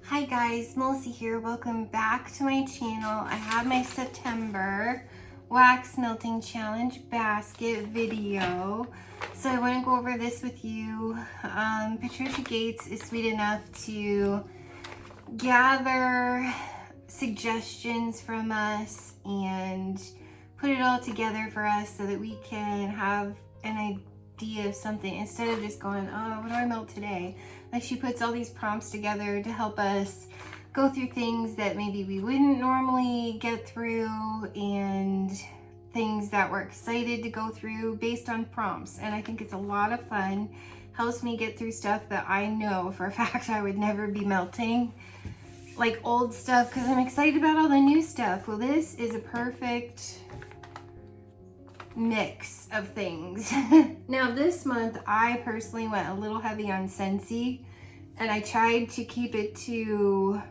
Hi guys, Melissa here. Welcome back to my channel. I have my September wax melting challenge basket video. So I want to go over this with you. Patricia Gates is sweet enough to gather suggestions from us and put it all together for us so that we can have an idea of something instead of just going, oh, what do I melt today? Like, she puts all these prompts together to help us go through things that maybe we wouldn't normally get through and things that we're excited to go through based on prompts. And I think it's a lot of fun. Helps me get through stuff that I know for a fact I would never be melting, like old stuff, because I'm excited about all the new stuff. Well, this is a perfect mix of things. Now this month I personally went a little heavy on Scentsy, and I tried to keep it to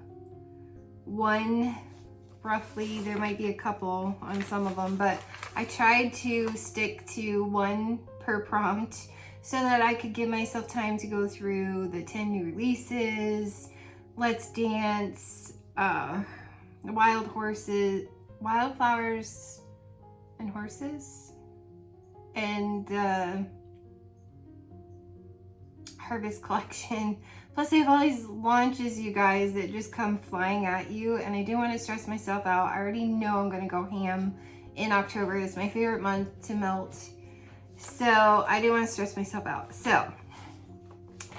one roughly. There might be a couple on some of them, but I tried to stick to one per prompt so that I could give myself time to go through the 10 new releases, Let's Dance, Wildflowers and Horses, and the Harvest collection. Plus they have all these launches, you guys, that just come flying at you, and I didn't want to stress myself out. I already know I'm gonna go ham in October. It's my favorite month to melt, so I didn't want to stress myself out. So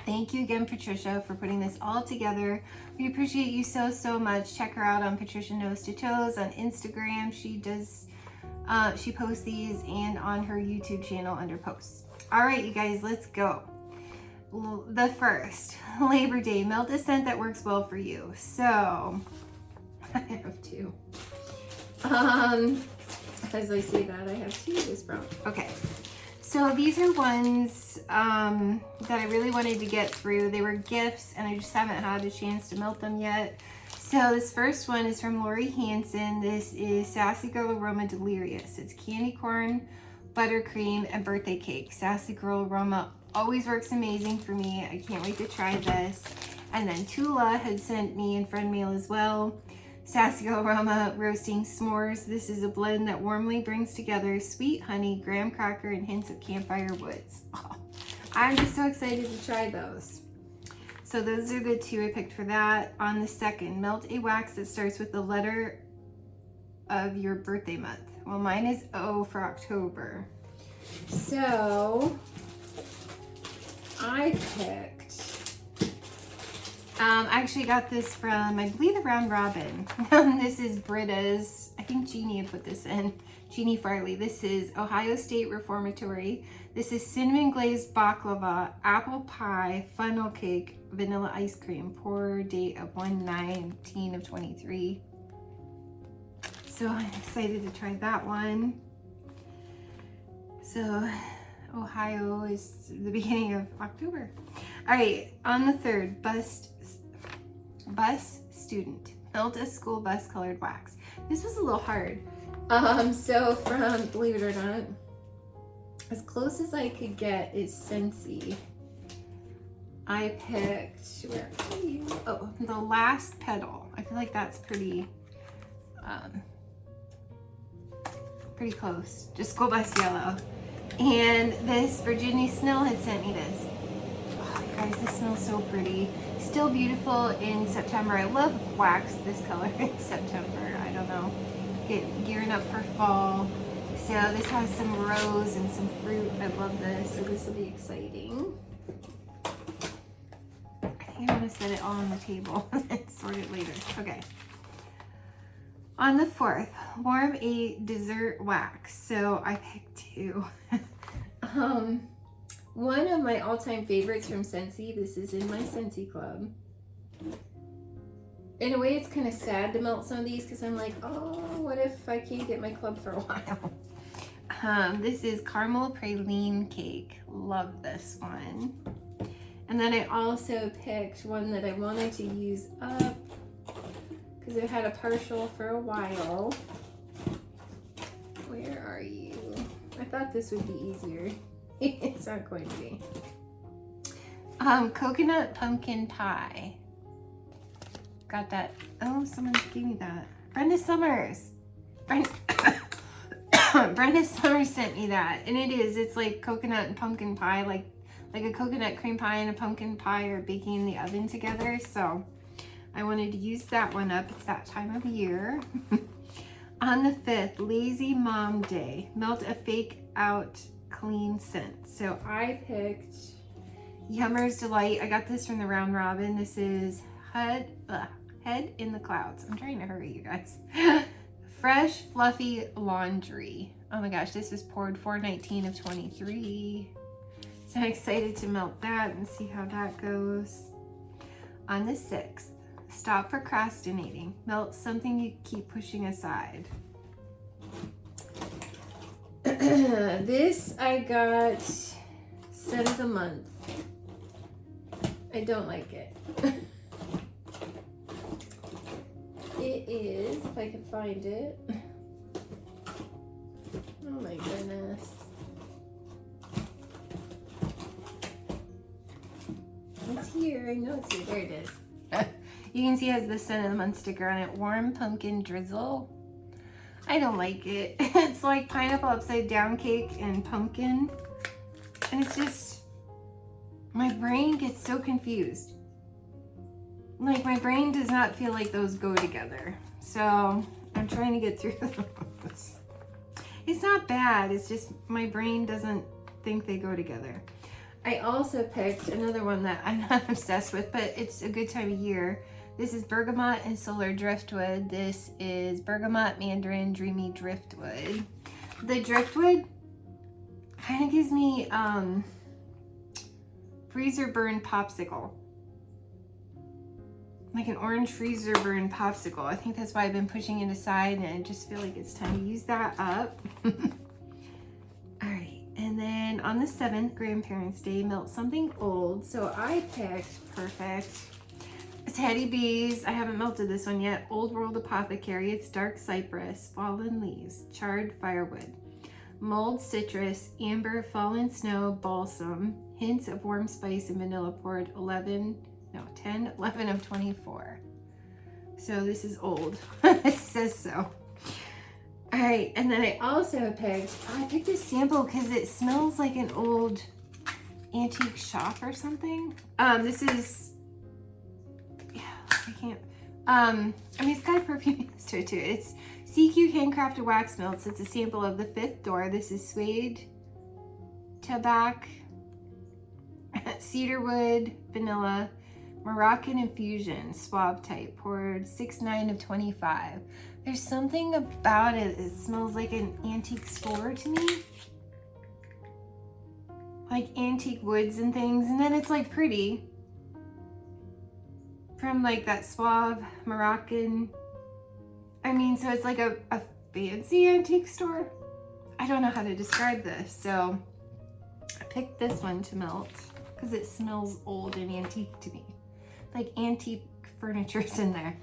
thank you again, Patricia, for putting this all together. We appreciate you so much. Check her out on Patricia Nose to Toes on Instagram. She posts these, and on her YouTube channel under posts. All right, you guys, let's go. The first, Labor Day, melt a scent that works well for you. So I have two. As I say that, I have two this brown. Okay, so these are ones that I really wanted to get through. They were gifts, and I just haven't had a chance to melt them yet. So this first one is from Lori Hansen. This is Sassy Girl Aroma Delirious. It's candy corn, buttercream, and birthday cake. Sassy Girl Aroma always works amazing for me. I can't wait to try this. And then Tula had sent me in friend mail as well. Sassy Girl Aroma Roasting S'mores. This is a blend that warmly brings together sweet honey, graham cracker, and hints of campfire woods. Oh, I'm just so excited to try those. So those are the two I picked for that. On the second, melt a wax that starts with the letter of your birthday month. Well, mine is O for October. So I picked, I actually got this from, I believe, the Round Robin. This is Britta's, I think Jeannie had put this in, Jeannie Farley. This is Ohio State Reformatory. This is cinnamon glazed baklava, apple pie, funnel cake, vanilla ice cream. Pour date of 1/19 of 23. So I'm excited to try that one. So Ohio is the beginning of October. All right, on the third, bus student. Melt a school bus colored wax. This was a little hard. So from, believe it or not, as close as I could get is Scentsy. I picked, where are you? Oh, the last petal. I feel like that's pretty close. Just School Bus Yellow. And this, Virginia Snell had sent me this. Oh, guys, this smells so pretty. Still beautiful in September. I love wax this color in September. I don't know. Gearing up for fall. So this has some rose and some fruit. I love this. So this will be exciting. I think I'm going to set it all on the table and sort it later. Okay. On the fourth, warm a dessert wax. So I picked two. One of my all-time favorites from Scentsy. This is in my Scentsy club. In a way, it's kind of sad to melt some of these because I'm like, oh, what if I can't get my club for a while? This is caramel praline cake. Love this one. And then I also picked one that I wanted to use up because I've had a partial for a while. Where are you? I thought this would be easier. It's not going to be. Coconut pumpkin pie. got that. Oh, someone gave me that. Brenda Summers. Brenda Summers sent me that, and it's like coconut and pumpkin pie, like a coconut cream pie and a pumpkin pie are baking in the oven together. So I wanted to use that one up. It's that time of year. On the 5th, Lazy Mom Day. Melt a fake out clean scent. So I picked Yummer's Delight. I got this from the Round Robin. This is Head in the Clouds. I'm trying to hurry, you guys. Fresh, fluffy laundry. Oh my gosh, this was poured 4/19 of 23. So I'm excited to melt that and see how that goes. On the 6th, stop procrastinating. Melt something you keep pushing aside. This I got scent of the month. I don't like it. It is, if I can find it. Oh my goodness. It's here. I know it's here. There it is. You can see it has the scent of the month sticker on it. Warm pumpkin drizzle. I don't like it. It's like pineapple upside down cake and pumpkin. And it's just, my brain gets so confused. Like, my brain does not feel like those go together. So I'm trying to get through this. It's not bad. It's just my brain doesn't think they go together. I also picked another one that I'm not obsessed with, but it's a good time of year. This is Bergamot and Solar Driftwood. This is Bergamot, Mandarin, Dreamy Driftwood. The Driftwood kind of gives me freezer burn popsicle. Like an orange freezer burn popsicle. I think that's why I've been pushing it aside, and I just feel like it's time to use that up. All right, and then on the 7th, Grandparents' Day, melt something old. So I picked, perfect, Teddy Bees. I haven't melted this one yet. Old World Apothecary. It's dark cypress, fallen leaves, charred firewood, mulled citrus, amber, fallen snow, balsam, hints of warm spice and vanilla, poured 11 of 24. So this is old. It says so. All right, and then I also picked a sample because it smells like an old antique shop or something. This is, yeah, I can't, I mean, it's got a perfume to it too. It's CQ handcrafted wax melts. It's a sample of the 5th door. This is suede, tobacco, cedarwood, vanilla, Moroccan infusion, swab type, poured 6/9 of 25. There's something about it. It smells like an antique store to me. Like antique woods and things. And then it's like pretty. From like that suave Moroccan. I mean, so it's like a fancy antique store. I don't know how to describe this. So I picked this one to melt because it smells old and antique to me. Like antique furniture's in there.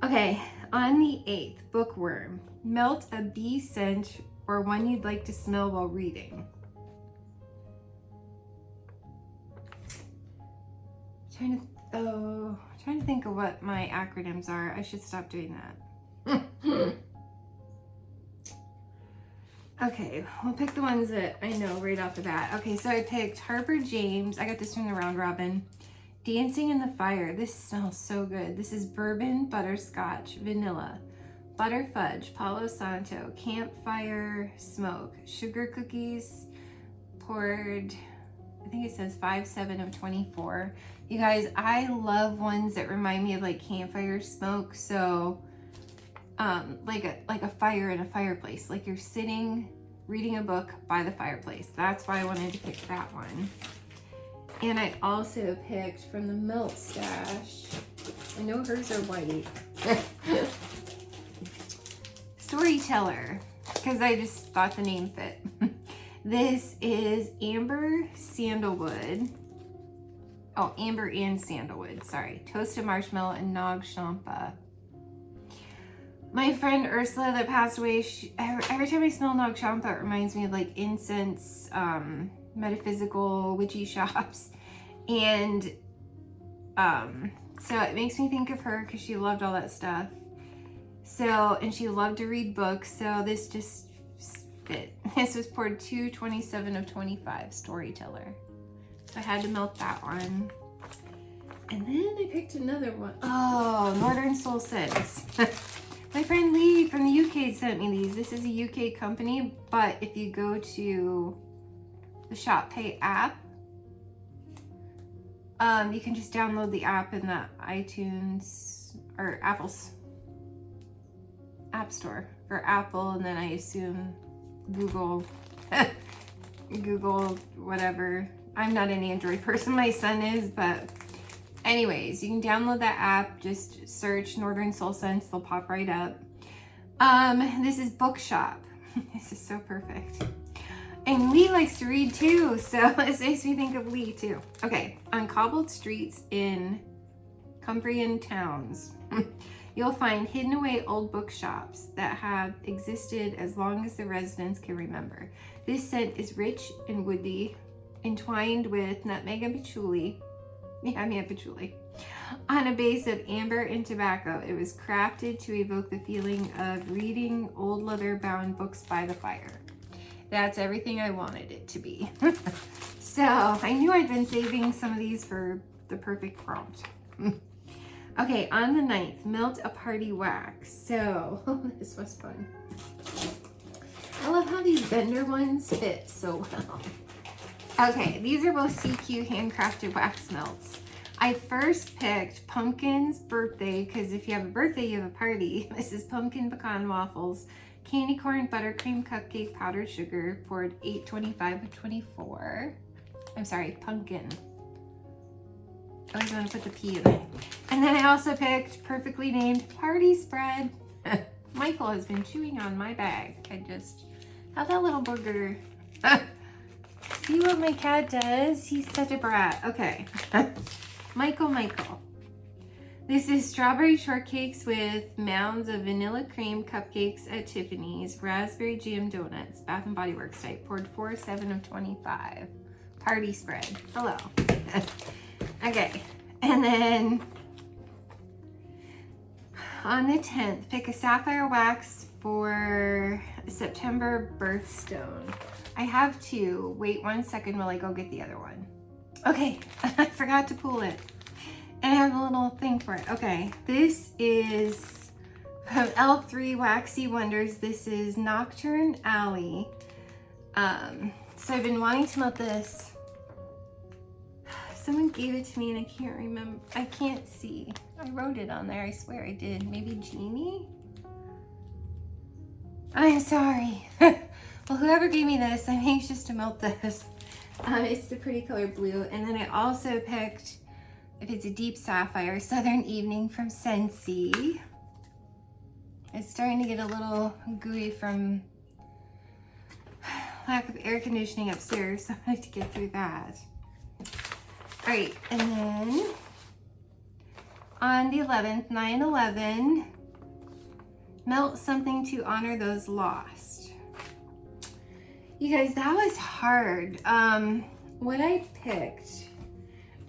Okay, on the 8th, Bookworm. Melt a bee scent or one you'd like to smell while reading. Trying to think of what my acronyms are. I should stop doing that. Okay, we'll pick the ones that I know right off the bat. Okay, so I picked Harper James. I got this from the Round Robin. Dancing in the Fire. This smells so good. This is bourbon, butterscotch, vanilla, butter fudge, Palo Santo, campfire smoke, sugar cookies, poured, I think it says 5/7 of 24. You guys, I love ones that remind me of like campfire smoke. So like a fire in a fireplace, like you're sitting reading a book by the fireplace. That's why I wanted to pick that one. And I also picked from the Melt Stash. I know hers are white. Storyteller, because I just thought the name fit. This is Amber Sandalwood. Oh, Amber and Sandalwood, sorry. Toasted Marshmallow and Nog Champa. My friend Ursula that passed away, every time I smell Nog Champa, it reminds me of like incense, metaphysical witchy shops, and So it makes me think of her because she loved all that stuff. So, and she loved to read books. So this just fit. This was poured 227 of 25 Storyteller. So I had to melt that one. And then I picked another one. Oh, Northern Soul Scents. My friend Lee from the UK sent me these. This is a UK company, but if you go to the Shop Pay app, you can just download the app in the iTunes or Apple's App Store for Apple, and then I assume Google, Google, whatever. I'm not an Android person, my son is, but anyways, you can download that app, just search Northern Soul Scents, they'll pop right up. This is Bookshop. This is so perfect. And Lee likes to read too, so this makes me think of Lee too. Okay, on cobbled streets in Cumbrian towns, you'll find hidden away old bookshops that have existed as long as the residents can remember. This scent is rich and woody, entwined with nutmeg and patchouli. Yeah, patchouli. On a base of amber and tobacco, it was crafted to evoke the feeling of reading old leather-bound books by the fire. That's everything I wanted it to be. So I knew I'd been saving some of these for the perfect prompt. Okay, on the 9th, melt a party wax. So this was fun. I love how these vendor ones fit so well. Okay, these are both CQ handcrafted wax melts. I first picked Pumpkin's birthday, because if you have a birthday, you have a party. This is pumpkin pecan waffles, candy corn buttercream cupcake powdered sugar, poured 825 of 24. I'm sorry, pumpkin. I always want to put the P in there. And then I also picked perfectly named party spread. Michael has been chewing on my bag. I just have that little booger. See what my cat does? He's such a brat. Okay. Michael. This is strawberry shortcakes with mounds of vanilla cream cupcakes at Tiffany's, raspberry jam donuts, Bath and Body Works type, poured 4-7 of 25. Party spread. Hello. Okay. And then on the 10th, pick a sapphire wax for September birthstone. I have to wait 1 second while I go get the other one. Okay, I forgot to pull it. And I have a little thing for it. Okay, this is from L3 Waxy Wonders. This is Nocturne Alley. So I've been wanting to melt this. Someone gave it to me and I can't remember. I can't see. I wrote it on there. I swear I did. Maybe Jeannie? I'm sorry. Well, whoever gave me this, I'm anxious to melt this. It's the pretty color blue. And then I also picked, if it's a deep sapphire, Southern Evening from Scentsy. It's starting to get a little gooey from lack of air conditioning upstairs, so I have to get through that. All right, and then on the 11th, 9/11, melt something to honor those lost. You guys, that was hard. What I picked,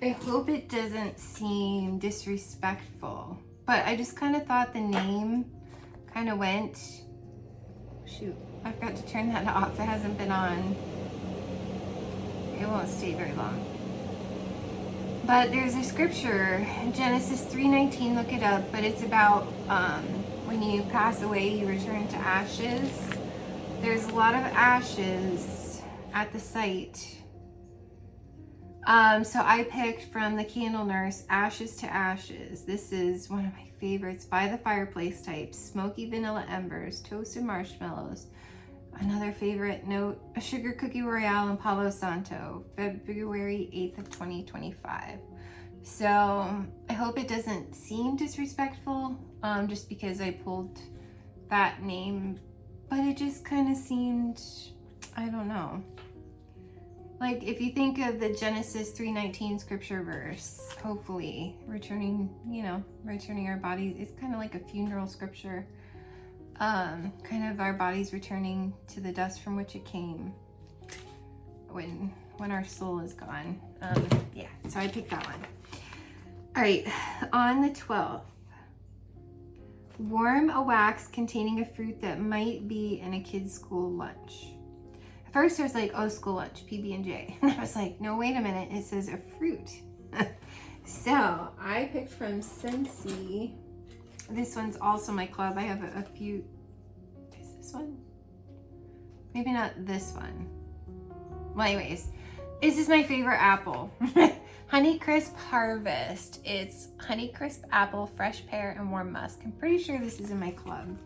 I hope it doesn't seem disrespectful, but I just kind of thought the name kind of went, shoot, I forgot to turn that off. It hasn't been on. It won't stay very long. But there's a scripture, Genesis 3:19, look it up, but it's about when you pass away, you return to ashes. There's a lot of ashes at the site. So I picked from the Candle Nurse, Ashes to Ashes. This is one of my favorites, by the fireplace type, smoky vanilla embers, toasted marshmallows. Another favorite note, a sugar cookie royale and Palo Santo, February 8th of 2025. So I hope it doesn't seem disrespectful, just because I pulled that name, but it just kind of seemed, I don't know. Like if you think of the Genesis 3:19 scripture verse, hopefully returning our bodies, it's kind of like a funeral scripture. Kind of our bodies returning to the dust from which it came when our soul is gone. Yeah, so I picked that one. All right, on the 12th, warm a wax containing a fruit that might be in a kid's school lunch. At first I was like, oh, school lunch, PB&J. And I was like, no, wait a minute, it says a fruit. So I picked from Scentsy. This one's also my club. I have a few. Is this one? Maybe not this one. Well, anyways, this is my favorite apple. Honeycrisp Harvest. It's Honeycrisp apple, fresh pear, and warm musk. I'm pretty sure this is in my club.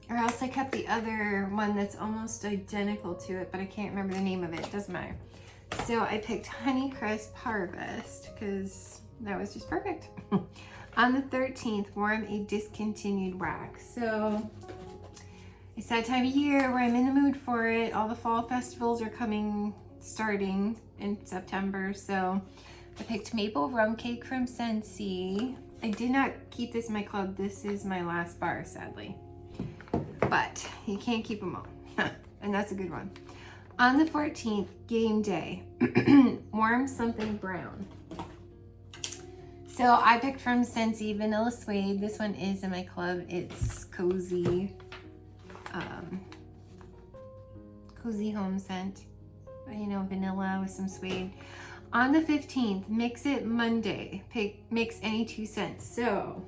Or else I kept the other one that's almost identical to it, but I can't remember the name of it. Doesn't matter. So I picked Honeycrisp Harvest because that was just perfect. On the 13th, warm a discontinued wax. So it's that time of year where I'm in the mood for it. All the fall festivals are starting in September. So I picked Maple Rum Cake from Scentsy. I did not keep this in my club. This is my last bar, sadly. But you can't keep them all. And that's a good one. On the 14th, game day. Warm something brown. So I picked from Scentsy Vanilla Suede. This one is in my club. It's cozy. Cozy home scent. You know, vanilla with some suede. On the 15th, Mix It Monday. Mix any 2 scents. So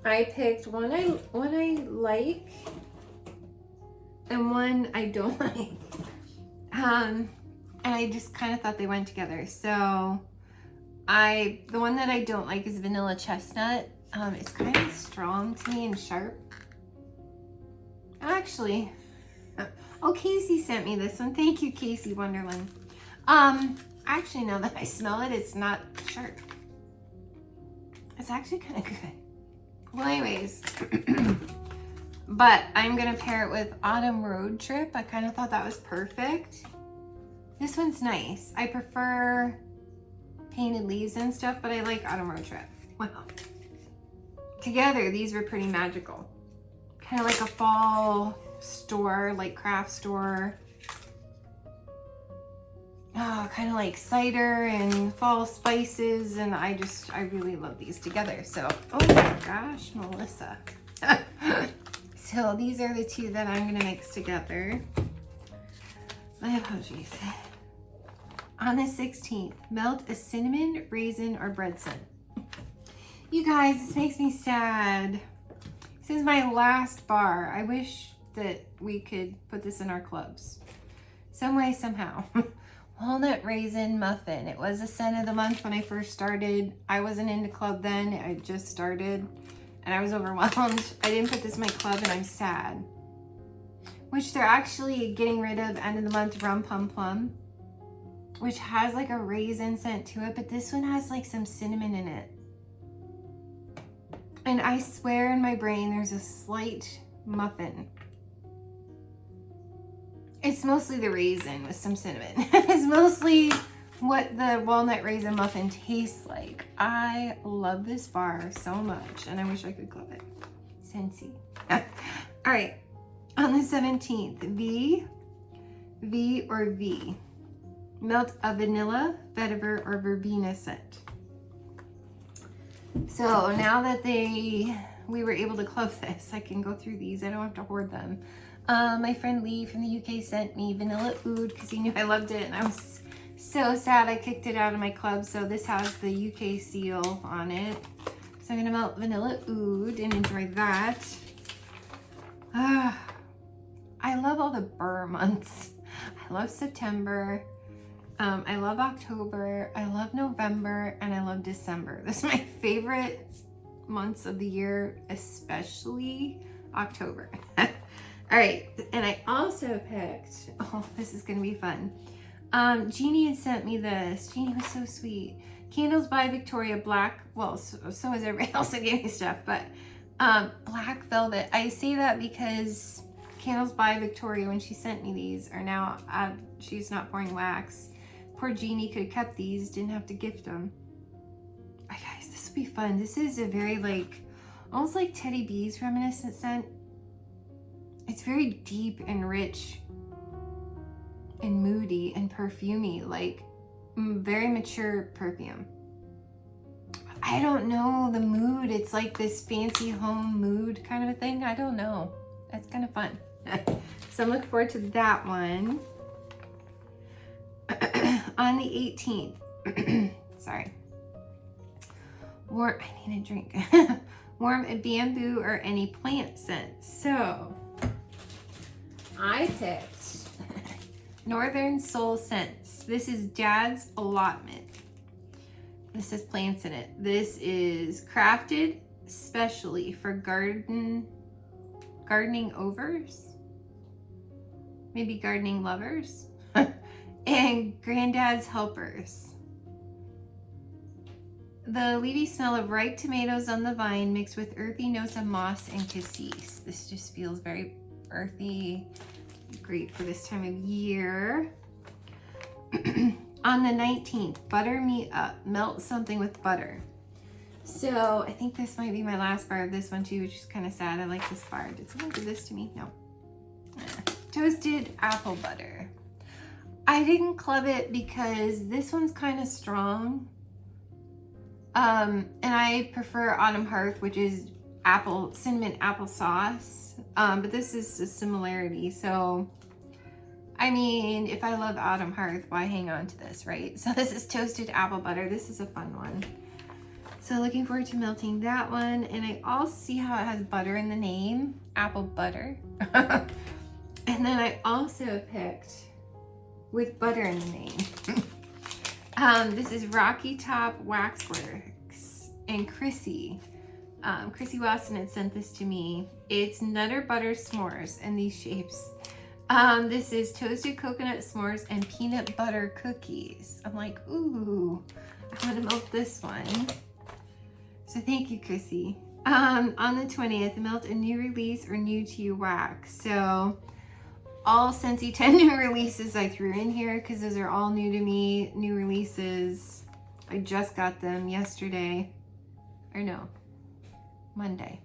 I picked one I like and one I don't like. And I just kind of thought they went together. So the one that I don't like is Vanilla Chestnut. It's kind of strong to me and sharp. Actually, oh, Casey sent me this one. Thank you, Casey Wonderland. Actually, now that I smell it, it's not sharp. It's actually kind of good. Well, anyways, but I'm gonna pair it with Autumn Road Trip. I kind of thought that was perfect. This one's nice. I prefer Painted Leaves and stuff, but I like Autumn Road Trip. Wow. Together, these were pretty magical. Kind of like a fall store, like craft store. Oh, kind of like cider and fall spices, and I really love these together. So, oh my gosh, Melissa. So these are the 2 that I'm gonna mix together. My apologies. On the 16th, melt a cinnamon, raisin, or bread scent. You guys, this makes me sad. This is my last bar. I wish that we could put this in our clubs. Some way, somehow. Walnut Raisin Muffin. It was a scent of the month when I first started. I wasn't into club then. I just started and I was overwhelmed. I didn't put this in my club and I'm sad. Which they're actually getting rid of end of the month Rum Pum Plum, which has like a raisin scent to it, but this one has like some cinnamon in it. And I swear in my brain there's a slight muffin. It's mostly the raisin with some cinnamon. It's mostly what the walnut raisin muffin tastes like. I love this bar so much and I wish I could club it. Scentsy. All right, on the 17th, V or V. Melt a vanilla, vetiver, or verbena scent. So now that we were able to club this, I can go through these. I don't have to hoard them. My friend Lee from the UK sent me Vanilla Oud because he knew I loved it, and I was so sad I kicked it out of my club. So this has the UK seal on it. So I'm gonna melt Vanilla Oud and enjoy that. I love all the burr months. I love September. I love October. I love November, and I love December. This is my favorite months of the year, especially October. All right, and I also picked, oh, this is gonna be fun. Jeannie had sent me this. Jeannie was so sweet. Candles by Victoria Black, well, so is everybody else that gave me stuff, but Black Velvet. I say that because Candles by Victoria, when she sent me these, are now, she's not pouring wax. Poor Jeannie could have kept these, didn't have to gift them. All right, guys, this will be fun. This is a very like, almost like Teddy B's reminiscent scent. It's very deep and rich and moody and perfumey. Like, very mature perfume. I don't know the mood. It's like this fancy home mood kind of a thing. I don't know. That's kind of fun. So I'm looking forward to that one. On the 18th, sorry. I need a drink. Warm a bamboo or any plant scent. So I picked Northern Soul Scents. This is Dad's Allotment. This has plants in it. This is crafted specially for gardening overs, maybe gardening lovers, and granddad's helpers. The leafy smell of ripe tomatoes on the vine mixed with earthy notes of moss and cassis. This just feels very earthy, great for this time of year. On the 19th, Butter Me Up. Melt something with butter. So I think this might be my last bar of this one too, which is kind of sad. I like this bar. Did someone do this to me? No. Toasted apple butter. I didn't club it because this one's kind of strong. And I prefer Autumn Hearth, which is cinnamon applesauce. But this is a similarity. So, I mean, if I love Autumn Hearth, why hang on to this, right? So this is toasted apple butter. This is a fun one. So looking forward to melting that one. And I also see how it has butter in the name, apple butter. And then I also picked with butter in the name. This is Rocky Top Waxworks and Chrissy Watson had sent this to me. It's Nutter Butter S'mores in these shapes. This is toasted coconut s'mores and peanut butter cookies. I'm like, ooh, I want to melt this one. So thank you, Chrissy. On the 20th, melt a new release or new to you wax. So all Scentsy 10 new releases I threw in here because those are all new to me, new releases. I just got them yesterday, or no, Monday.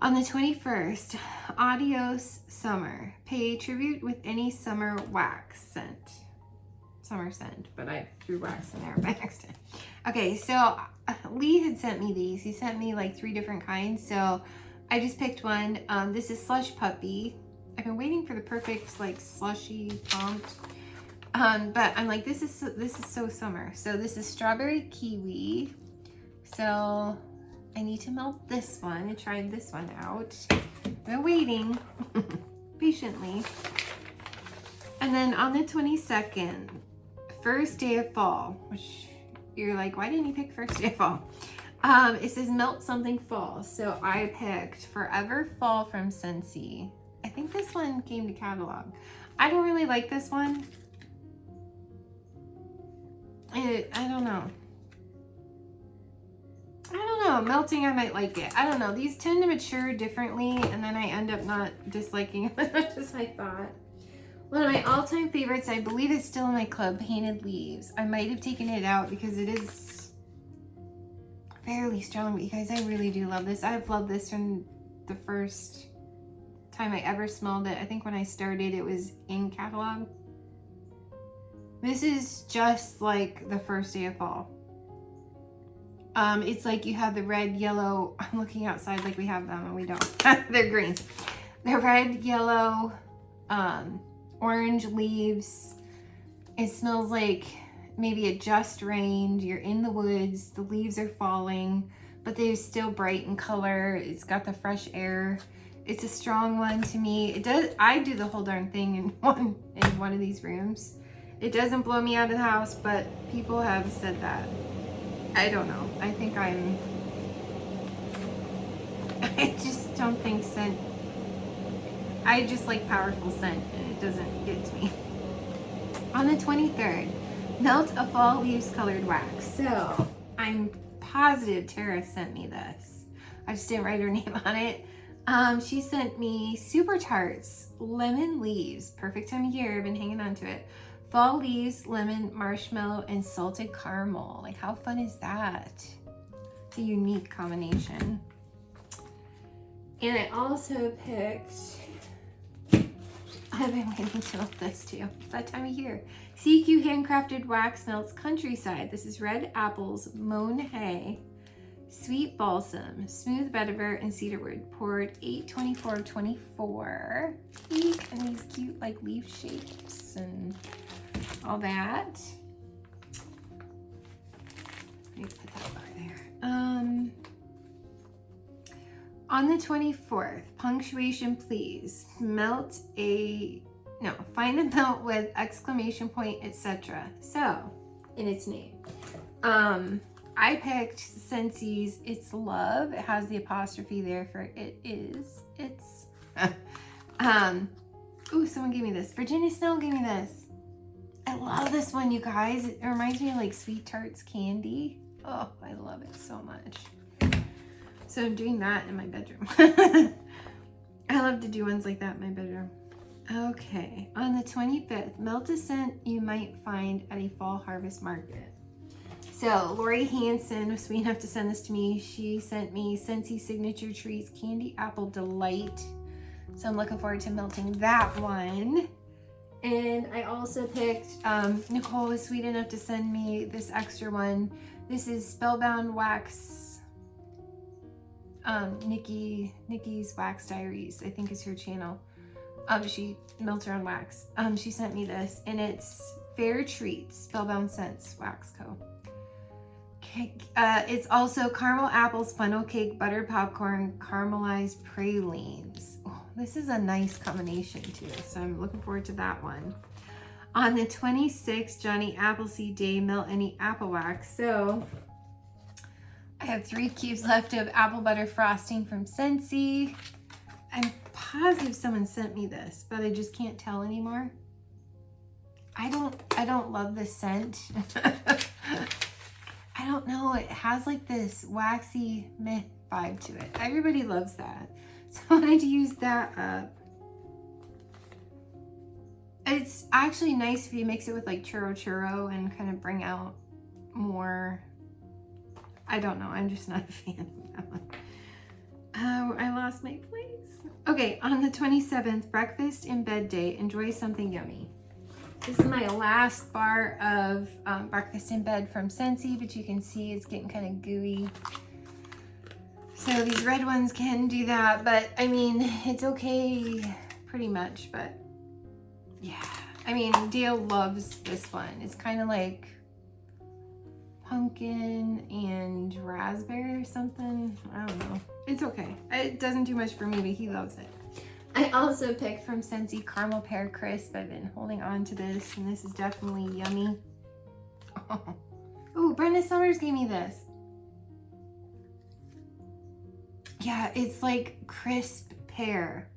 On the 21st, Adios Summer. Pay tribute with any summer wax scent. Summer scent, but I threw wax in there by accident. Okay, so Lee had sent me these. He sent me like 3 different kinds, so I just picked one. This is Slush Puppy. I've been waiting for the perfect like slushy pumped, but I'm like, this is so summer. So this is Strawberry Kiwi. So I need to melt this one and try this one out. I'm waiting patiently. And then on the 22nd, first day of fall, which you're like, why didn't you pick first day of fall? It says melt something fall. So I picked Forever Fall from Scentsy. I think this one came to catalog. I don't really like this one. I don't know. Melting, I might like it. I don't know. These tend to mature differently, and then I end up not disliking it as much as I thought. One of my all-time favorites, I believe it's still in my club, Painted Leaves. I might have taken it out because it is fairly strong, but you guys, I really do love this. I've loved this from the first time I ever smelled it. I think when I started, it was in catalog. This is just like the first day of fall. It's like you have the red, yellow. I'm looking outside like we have them and we don't. They're green. The red, yellow, orange leaves. It smells like maybe it just rained. You're in the woods. The leaves are falling, but they're still bright in color. It's got the fresh air. It's a strong one to me. It does. I do the whole darn thing in one of these rooms. It doesn't blow me out of the house, but people have said that. I don't know. I think I just don't think scent. I just like powerful scent, and it doesn't get to me. On the 23rd, melt a fall leaves colored wax. So I'm positive Tara sent me this. I just didn't write her name on it. She sent me Super Tarts lemon leaves. Perfect time of year. I've been hanging on to it. Fall leaves, lemon, marshmallow, and salted caramel. Like, how fun is that? It's a unique combination. And I also picked I've been waiting to melt this too. It's that time of year. CQ handcrafted wax melts countryside. This is red apples, mown hay, sweet balsam, smooth vetiver, and cedarwood. Poured 8/24/24. And these cute like leaf shapes and all that. Let me put that bar there. On the 24th, punctuation please. Find a melt with exclamation point, etc. So, in its name. I picked Scentsy's It's Love. It has the apostrophe there for it is. It's. Ooh, someone gave me this. Virginia Snow gave me this. I love this one, you guys. It reminds me of like Sweet Tarts candy. Oh, I love it so much. So I'm doing that in my bedroom. I love to do ones like that in my bedroom. Okay, on the 25th, melt a scent you might find at a fall harvest market. So Lori Hansen was sweet enough to send this to me. She sent me Scentsy Signature Treats Candy Apple Delight. So I'm looking forward to melting that one. And I also picked, Nicole was sweet enough to send me this extra one. This is Spellbound Wax. Nikki's Wax Diaries, I think is her channel. She melts her own wax. She sent me this, and it's Fair Treats Spellbound Scents Wax Co. It's also caramel apples, funnel cake, butter popcorn, caramelized pralines. Oh, this is a nice combination too, so I'm looking forward to that one. On the 26th, Johnny Appleseed Day, melt any apple wax. So I have 3 cubes left of apple butter frosting from Scentsy. I'm positive someone sent me this, but I just can't tell anymore. I don't love this scent. I don't know. It has like this waxy meh vibe to it. Everybody loves that. So I wanted to use that up. It's actually nice if you mix it with like churro and kind of bring out more. I don't know. I'm just not a fan of that one. I lost my place. Okay, on the 27th, breakfast in bed day. Enjoy something yummy. This is my last bar of breakfast in bed from Scentsy, but you can see it's getting kind of gooey. So these red ones can do that, but I mean, it's okay pretty much, but yeah. I mean, Dale loves this one. It's kind of like pumpkin and raspberry or something. I don't know. It's okay. It doesn't do much for me, but he loves it. I also picked from Scentsy Caramel Pear Crisp. I've been holding on to this, and this is definitely yummy. Oh, Brenda Summers gave me this. Yeah, it's like crisp pear.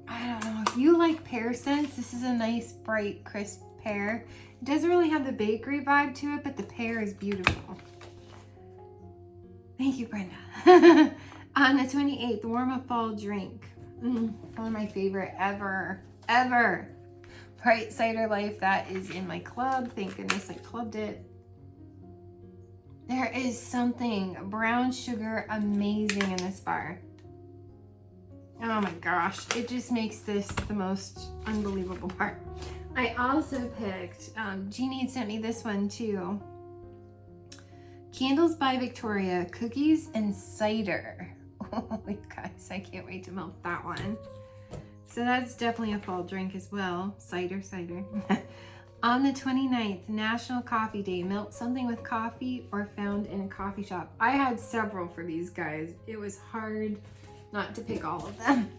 I don't know. If you like pear scents, this is a nice, bright, crisp pear. It doesn't really have the bakery vibe to it, but the pear is beautiful. Thank you, Brenda. On the 28th, warm a fall drink. One of my favorite ever. Bright Cider Life, that is in my club. Thank goodness I clubbed it. There is something brown sugar amazing in this bar. Oh my gosh, it just makes this the most unbelievable bar. I also picked, Jeannie had sent me this one too. Candles by Victoria, cookies and cider. Oh, you guys, I can't wait to melt that one. So that's definitely a fall drink as well. Cider. On the 29th, National Coffee Day. Melt something with coffee or found in a coffee shop. I had several for these guys. It was hard not to pick all of them.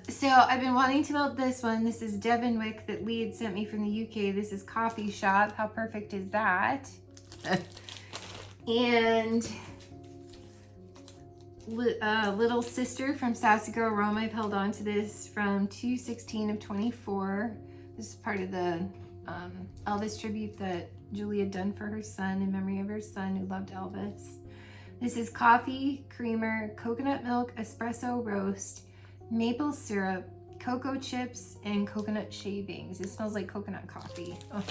So I've been wanting to melt this one. This is Devonwick that Lee had sent me from the UK. This is Coffee Shop. How perfect is that? And Little Sister from Sassy Girl Rome. I've held on to this from 2/16/24. This is part of the Elvis tribute that Julie had done for her son in memory of her son who loved Elvis. This is coffee, creamer, coconut milk, espresso roast, maple syrup, cocoa chips, and coconut shavings. It smells like coconut coffee. Oh.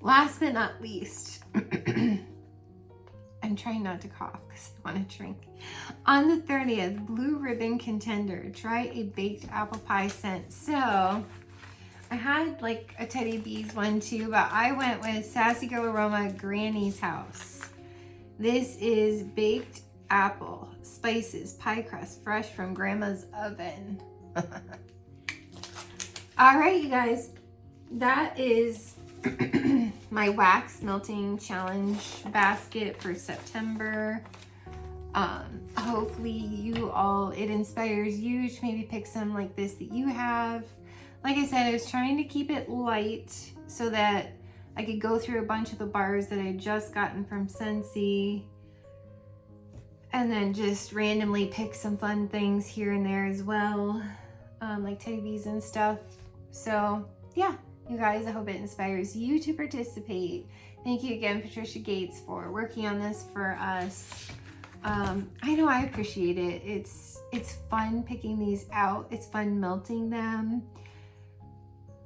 Last but not least, I'm I'm trying not to cough because I want to drink. On the 30th, Blue Ribbon Contender. Try a baked apple pie scent. So I had like a Teddy Bees one too, but I went with Sassy Girl Aroma Granny's House. This is baked apple, spices, pie crust, fresh from Grandma's oven. All right, you guys, that is my wax melting challenge basket for September. Hopefully it inspires you to maybe pick some like this that you have. Like I said, I was trying to keep it light so that I could go through a bunch of the bars that I had just gotten from Scentsy, and then just randomly pick some fun things here and there as well, like Teddy Bees and stuff. So yeah, you guys, I hope it inspires you to participate. Thank you again, Patricia Gates, for working on this for us. I know I appreciate it. It's fun picking these out. It's fun melting them.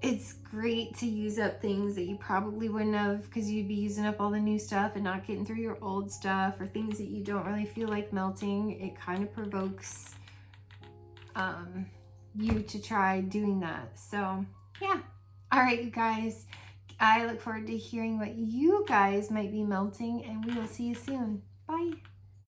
It's great to use up things that you probably wouldn't have, because you'd be using up all the new stuff and not getting through your old stuff, or things that you don't really feel like melting. It kind of provokes you to try doing that. So yeah. All right, you guys, I look forward to hearing what you guys might be melting, and we will see you soon. Bye.